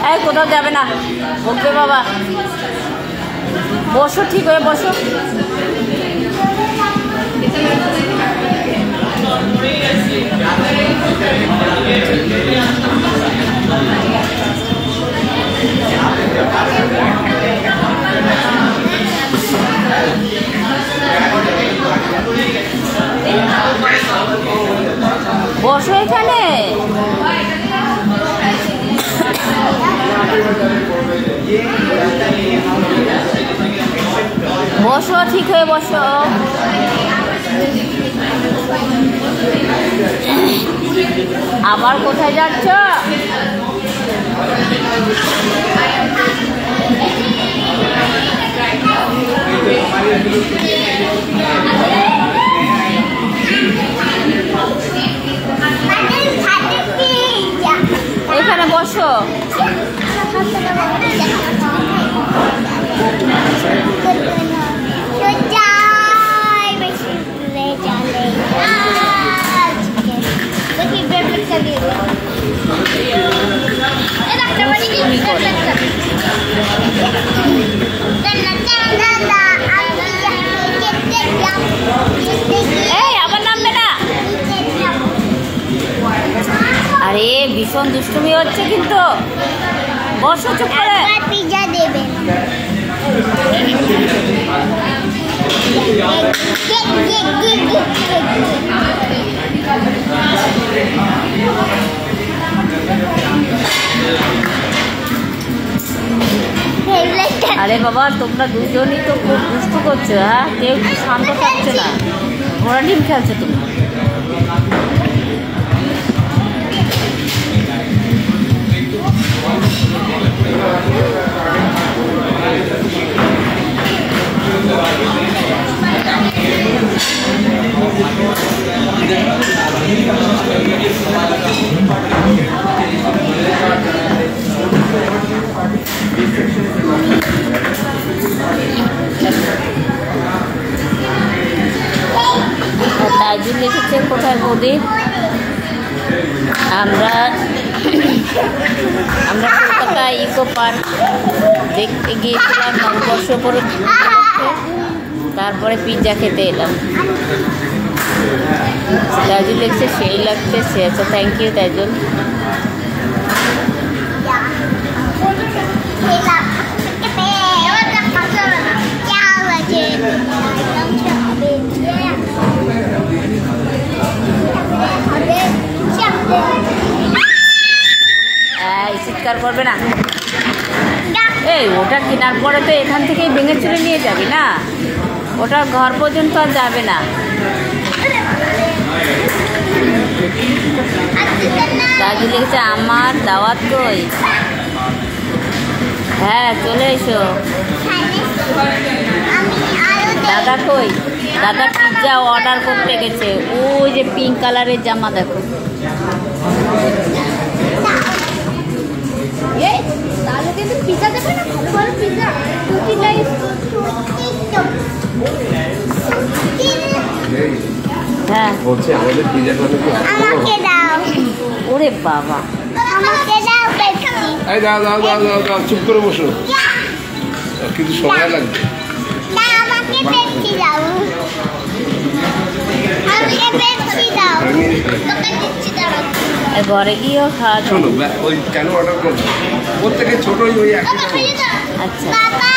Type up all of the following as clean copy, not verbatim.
এই কোথাও যাবে না, বলবে বাবা। বসো, ঠিক হয়ে বসো। বসো এখানে। বসো, ঠিক হয়ে বসো। আবার কোথায় যাচ্ছ? এখানে বসো। আরে ভীষণ দুষ্টুমি হচ্ছে কিন্তু। বসো চুপ করে। পিজ্জা দেবে। আরে বাবা, তোমরা দুজনই তো খুব দুষ্টু করছো। হ্যাঁ, কেউ শান্ত থাকছে না। ঘোড়া ডিম খেলছো তোমরা। তাইজুল লিখেছে কোথায় বৌদি? আমরা কলকাতা ইকো পার্ক দেখতে গিয়েছিলাম, নববর্ষ পরে। তারপরে পিৎজা খেতে এলাম। তাইজুল লিখছে সেই লাগতেছে। আচ্ছা, থ্যাংক ইউ তাইজুল। চিৎকার করবে না। এই ওটা কেনার পরে তো এখান থেকেই ভেঙে চুরে নিয়ে যাবি না, ওটা ঘর পর্যন্ত আর যাবে না। দাদু লিখেছে আমার দাওয়াত কই? হ্যাঁ, চলে এসো। দাদা কই? দাদা পিৎজা অর্ডার করতে গেছে। ওই যে পিঙ্ক কালারের জামা দেখো। হ্যাঁ, বলছে আমাদের পিৎজা আমাকে দাও। ওরে বাবা, আমাকে দাও পেপসি। এই দাও দাও দাও দাও দাও, চুপ করে বসো, কিন্তু সময় লাগবে। না, আমাকে পেপসি দাও। আমাকে পেপসি দাও। তোকে দিচ্ছি দাও। ঘরে গিয়েও খাওয়া। শোনো, ওই কেন অর্ডার করবো? ওর থেকে ছোটই ওই একই দাম। আচ্ছা বাবা,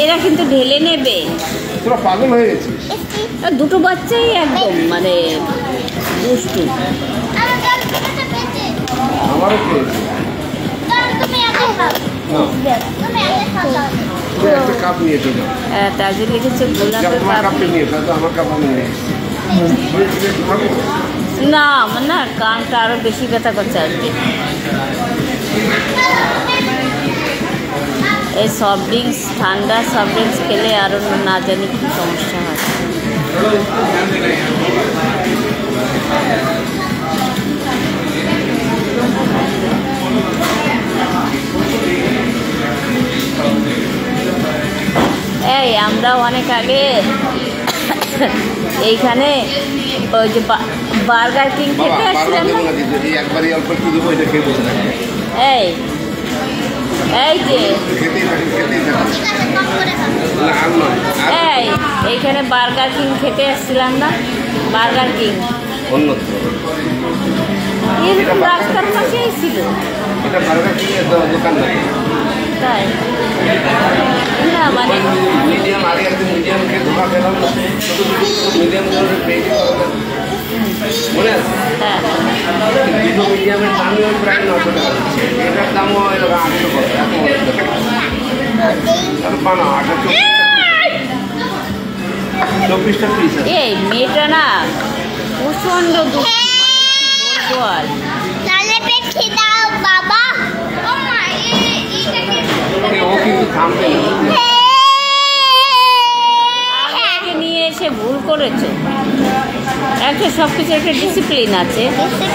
এরা কিন্তু ঢেলে নেবে। তোরা পাগল হয়ে গেছিস। দুটো বাচ্চাই একদম মানে দুষ্টু। আমারও তাজুল লিখেছে গোলাপের না, আমার না কানটা আরো বেশি ব্যথা করছে আজকে। এই সফট ড্রিঙ্কস, ঠান্ডা সফট ড্রিঙ্কস খেলে আরো না জানি কি সমস্যা হয়। এই আমরা অনেক আগে এইখানে ওই যে বার্গার কিং খেতে আসছিলাম এই এই যে এই এইখানে বার্গার কিং খেতে আসছিলাম না, বার্গার কিং এরকম রাস্তার পাশেই ছিল। তাই না, মানে এই মেয়েটা না প্রচন্ড বলবো আর নিয়ে এসে ভুল করেছে। একটা সব কিছু একটা ডিসিপ্লিন আছে,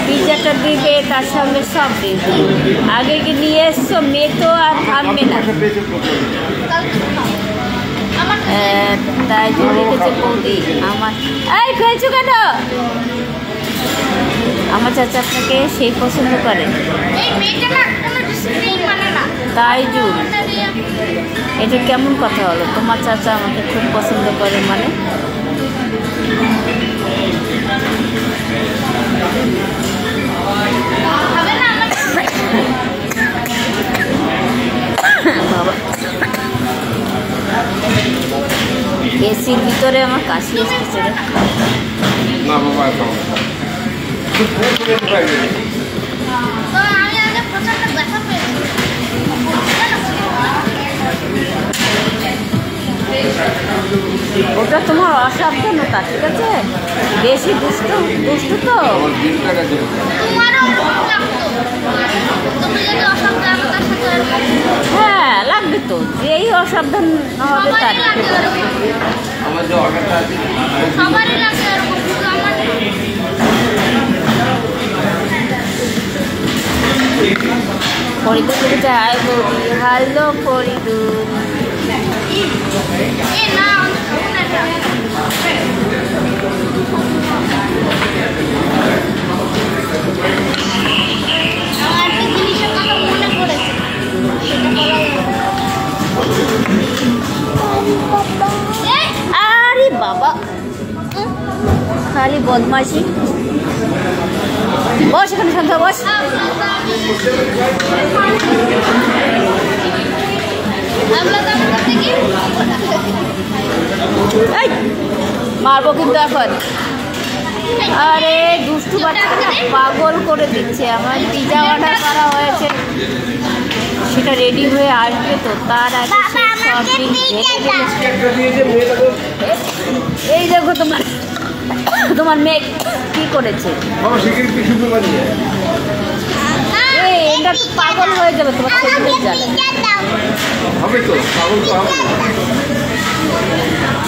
পিৎজাটা দিবে তার সঙ্গে সব দিবে। আগে কি নিয়ে এসছো, মেয়ে তো আর থামবে না। তাই জন্য রেখেছে বৌদি আমার। এই খেয়েছো কেন? আমার চাচা আপনাকে সেই পছন্দ করে, তাই জুন এটা কেমন কথা হলো? তোমার চাচা আমাকে খুব পছন্দ করে মানে? এসির ভিতরে আমার কাশি এসেছে রে। ওটা তোমার অসাবধানতা, ঠিক আছে? বেশি দুষ্ট দুষ্ট তো। হ্যাঁ লাগবে তো, যেই অসাবধান হবে তার। ফরিদুর বলেছে হাই বৌদি, হ্যালো ফরিদুর। আরে বাবা খালি বদমাশি। বস এখানে, শান্ত বস। মারবো কিন্তু এখন। আরে দুষ্টু বাচ্চাটা পাগল করে দিচ্ছে। আমার পিজা অর্ডার করা হয়েছে, সেটা রেডি হয়ে আসবে তো তার আগে সব দিন এই দেখো তোমার তোমার মেয়ে কি করেছে। এটা তো পাগল হয়ে যাবে তোমার শরীরের জ্বালা। হবে তো, পাগল তো হবে,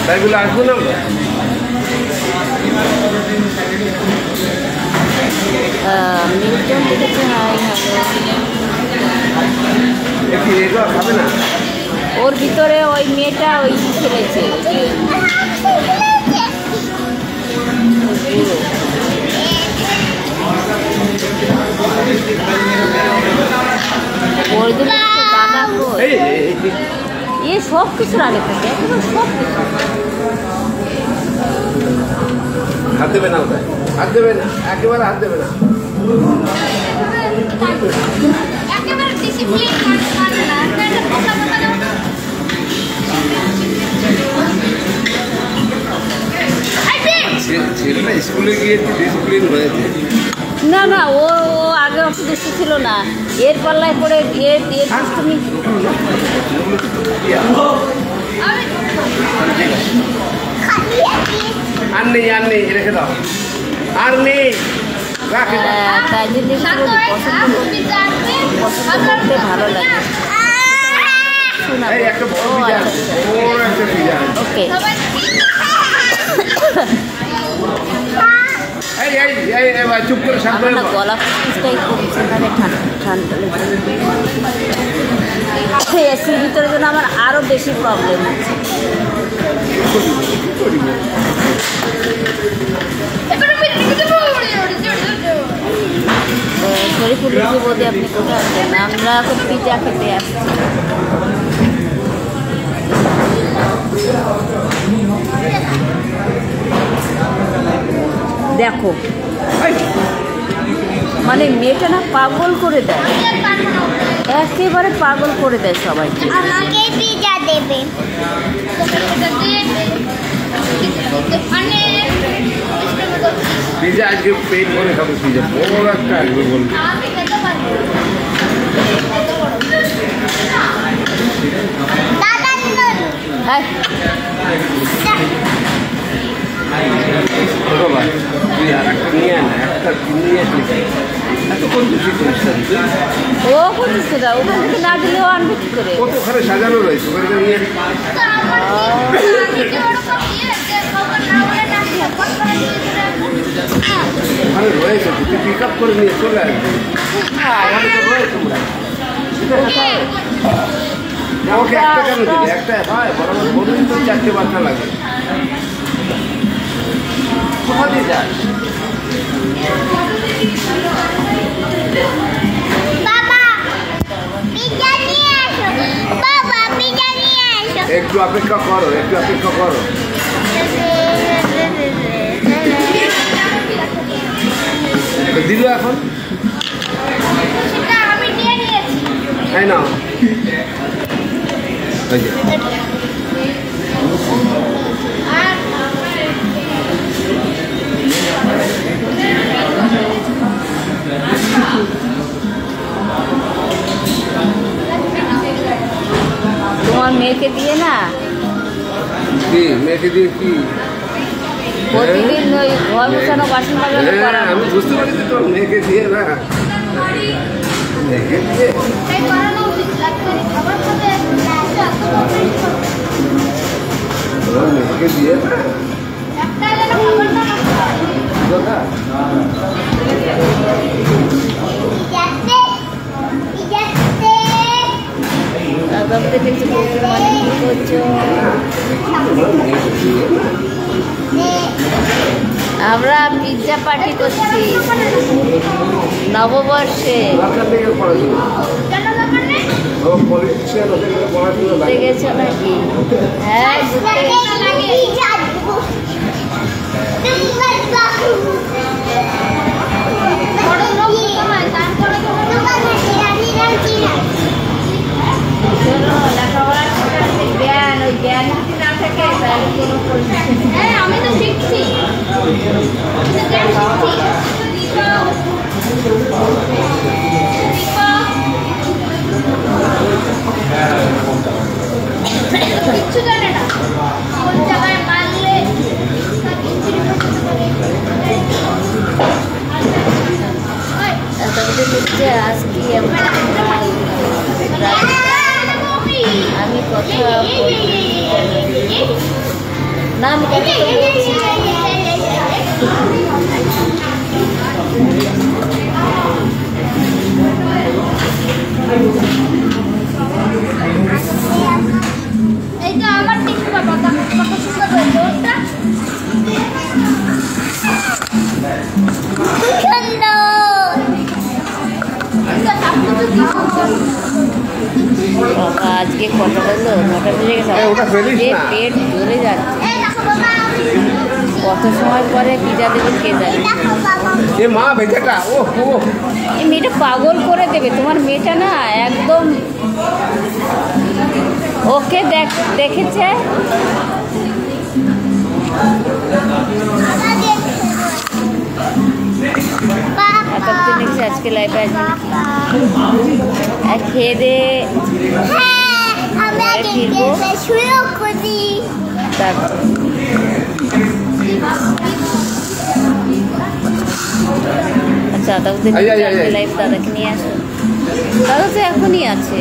তাই বলে আসবো না আমরা। মিল্টন লিখেছে হাই হ্যালো। খাবে না, ওর ভিতরে ওই মেয়েটা ওই খেলেছে। এ সব কিছুর আগে থাকে, একেবারে সব কিছু। হাত দেবে না, ওটা হাত দেবে না, একেবারে হাত দেবে না। ছেলেটা স্কুলে গিয়ে ডিসিপ্লিন হয়েছে। না না, ও আগে অত দুষ্ট ছিল না, এর পাল্লায় পড়ে এর দুষ্টুমি। আর নেই, আর নেই, রেখে দাও, আর নেই। তাই জন্য পছন্দ করতে ভালো লাগে। ওকে চুপ করে না, গলা ফুসটাই খুব সেখানে ঠান্ডা লেগেছে। এসির ভিতরে জন্য আমার আরও বেশি প্রবলেম হচ্ছে। শরীফুল বৌদি আপনি কোথায় আছেন? আমরা এখন পিজা খেতে আসছি। দেখো মানে মেয়েটা না পাগল করে দেয়, একেবারে পাগল করে দেয় সবাইকে। আমাকে পিজা দেবে। পিজা আজকে পেট ভরে খাবো, পিজা বড় একটা আসবে বলবে। হ্যাঁ তুই আর একটা নিয়ে আন, একটা নিয়ে আসলি এতক্ষণ খুশি করিস ও করছে না, ওখান থেকে না দিলেও আনবে কি করে? কত ওখানে সাজানো রয়েছে, ওখানে নিয়ে ওখানে রয়েছে, তুই পিক আপ করে নিয়ে চলে আসবি। আমাকে একটা কেন দিবি? একটা হয় বরাবর বলুন তো, 4টে বাচ্চা লাগে। কোথা দিয়ে যাস? বাবা পিজা নিয়ে আসো, বাবা পিজা নিয়ে আসো। একটু অপেক্ষা করো, একটু অপেক্ষা করো। দিল এখন আমি নিয়ে নিয়েছি। তাই না? তোমার মেয়েকে দিয়ে না, কি মেয়েকে দিয়ে কি প্রতিদিন ওই ঘর বসানো বাসন বাজানো করা। আমি বুঝতে পারছি তোর মেয়েকে দিয়ে না, মেয়েকে দিয়ে তাই করানো উচিত লাগবে। খাবার খাবে তোর মেয়েকে দিয়ে না একটা যেন খাবারটা না খায়। কথা দাদা দেখেছি মানে কি করছো? আমরা পিৎজা পার্টি করছি নববর্ষে। ঘুরতে গেছো নাকি? হ্যাঁ ঘুরতে জ্ঞান, ওই জ্ঞান যদি না থাকে তাহলে কোনো পরিস্থিতি। হ্যাঁ আমি তো শিখছি। কিচ্ছু জানে না কোন জায়গায় মারলে। তাদের হচ্ছে আজকে আমি কথা না, আমি কথা বলছি। এই তো আমার টিপু বাবা কত সুন্দর হয়েছে ওটা। আজকে কটা বাজলো? 9টা বেজে গেছে। পেট জ্বলে যাচ্ছে। কত সময় পরে পিজা দেবে কে জানে। মা বেচাটা ও এই মেয়েটা পাগল করে দেবে। তোমার মেয়েটা না একদম ওকে দেখেছে। দেখছি আজকে লাইভে আসবেন খেয়ে দে ফিরবো। তারপর আচ্ছা দাদাদের লাইভ দাদাকে নিয়ে আসো। দাদা তো এখনই আছে।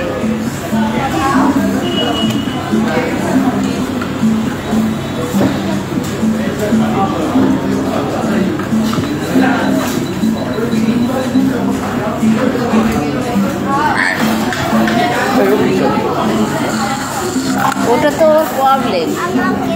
ওটা তো তোর প্রবলেম। আমাকে